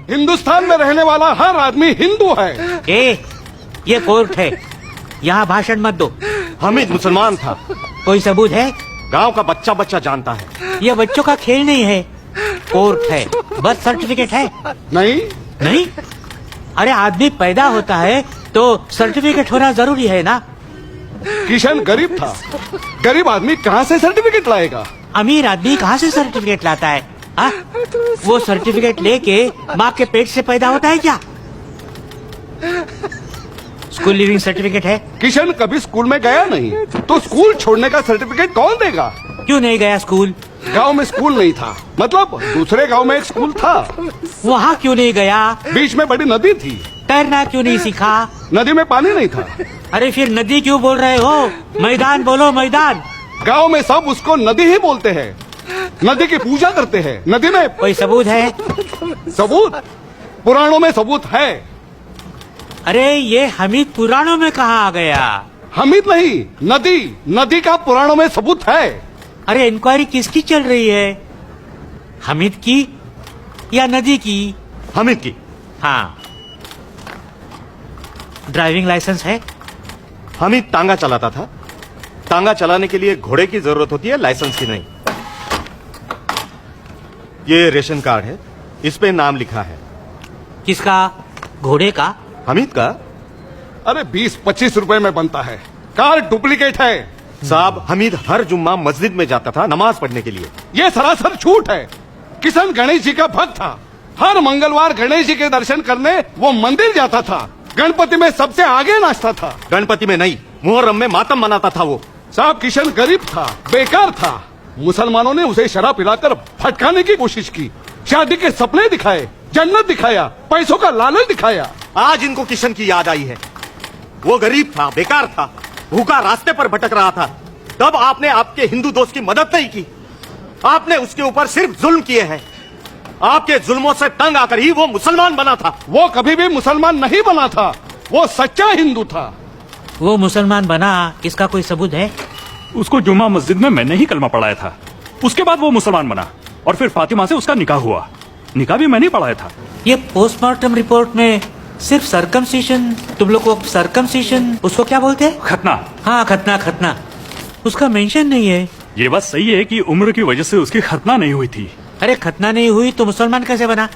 हिंदुस्तान में रहने वाला हर आदमी हिंदू है। ये कोर्ट है, यहाँ भाषण मत दो। हामिद मुसलमान था। कोई सबूत है? गांव का बच्चा बच्चा जानता है। ये बच्चों का खेल नहीं है, कोर्ट है। बर्थ सर्टिफिकेट है? नहीं नहीं? अरे आदमी पैदा होता है तो सर्टिफिकेट होना जरूरी है ना। किशन गरीब था, गरीब आदमी कहाँ से सर्टिफिकेट लाएगा? अमीर आदमी कहाँ से सर्टिफिकेट लाता है? आ? वो सर्टिफिकेट लेके माँ के पेट से पैदा होता है क्या? स्कूल लिविंग सर्टिफिकेट है? किशन कभी स्कूल में गया नहीं, तो स्कूल छोड़ने का सर्टिफिकेट कौन देगा? क्यों नहीं गया स्कूल? गांव में स्कूल नहीं था, मतलब दूसरे गांव में एक स्कूल था। वहाँ क्यों नहीं गया? बीच में बड़ी नदी थी। तैरना क्यों नहीं सीखा? नदी में पानी नहीं था। अरे फिर नदी क्यों बोल रहे हो? मैदान बोलो, मैदान। गांव में सब उसको नदी ही बोलते हैं, नदी की पूजा करते हैं। नदी में कोई सबूत है? सबूत? पुराणों में सबूत है। अरे ये हमीद पुराणों में कहाँ आ गया? हमीद नहीं, नदी, नदी का पुराणों में सबूत है। अरे इंक्वायरी किसकी चल रही है? हमीद की या नदी की? हामिद की। हाँ। ड्राइविंग लाइसेंस है? हामिद तांगा चलाता था। तांगा चलाने के लिए घोड़े की जरूरत होती है, लाइसेंस की नहीं। ये रेशन कार्ड है, इस पे नाम लिखा है। किसका? घोड़े का? हामिद का। अरे 20-25 रुपए में बनता है, कार्ड डुप्लीकेट है। साहब, हमीद हर जुम्मा मस्जिद में जाता था नमाज पढ़ने के लिए। ये सरासर झूठ है। किशन गणेश जी का भक्त था, हर मंगलवार गणेश जी के दर्शन करने वो मंदिर जाता था। गणपति में सबसे आगे नाचता था। गणपति में नहीं, मुहर्रम में मातम मनाता था वो। साहब किशन गरीब था, बेकार था। मुसलमानों ने उसे शराब पिलाकर भटकाने की कोशिश की, शादी के सपने दिखाए, जन्नत दिखाया, पैसों का लालच दिखाया। आज इनको किशन की याद आई है। वो गरीब था, बेकार था, भूखा रास्ते पर भटक रहा था। तब आपने आपके हिंदू दोस्त की मदद नहीं की, आपने उसके ऊपर सिर्फ जुल्म किए हैं। आपके जुल्मों से तंग आकर ही वो मुसलमान बना था। वो कभी भी मुसलमान नहीं बना था, वो सच्चा हिंदू था। वो मुसलमान बना, इसका कोई सबूत है? उसको जुम्मा मस्जिद में मैंने ही कलमा पढ़ाया था। उसके बाद वो मुसलमान बना और फिर फातिमा से उसका निकाह हुआ। निकाह भी मैंने ही पढ़ाया था। ये पोस्टमार्टम रिपोर्ट में सिर्फ सर्कमसिशन, तुम लोग को सर्कमसिशन, उसको क्या बोलते हैं? खतना। हाँ, खतना, खतना। उसका मेंशन नहीं है। ये बात सही है कि उम्र की वजह से उसकी खतना नहीं हुई थी। अरे खतना नहीं हुई तो मुसलमान कैसे बना?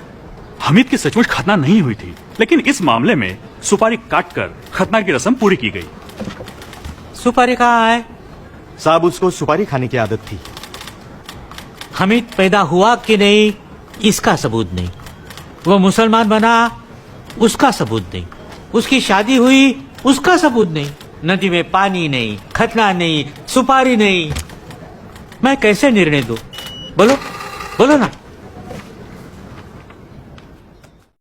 हमीद की सचमुच खतना नहीं हुई थी, लेकिन इस मामले में सुपारी काटकर खतना की रस्म पूरी की गई। सुपारी कहाँ है? साहब, उसको सुपारी खाने की आदत थी। हमीद पैदा हुआ कि नहीं, इसका सबूत नहीं। वो मुसलमान बना, उसका सबूत नहीं। उसकी शादी हुई, उसका सबूत नहीं। नदी में पानी नहीं, खतना नहीं, सुपारी नहीं। मैं कैसे निर्णय दूं? बोलो, बोलो ना।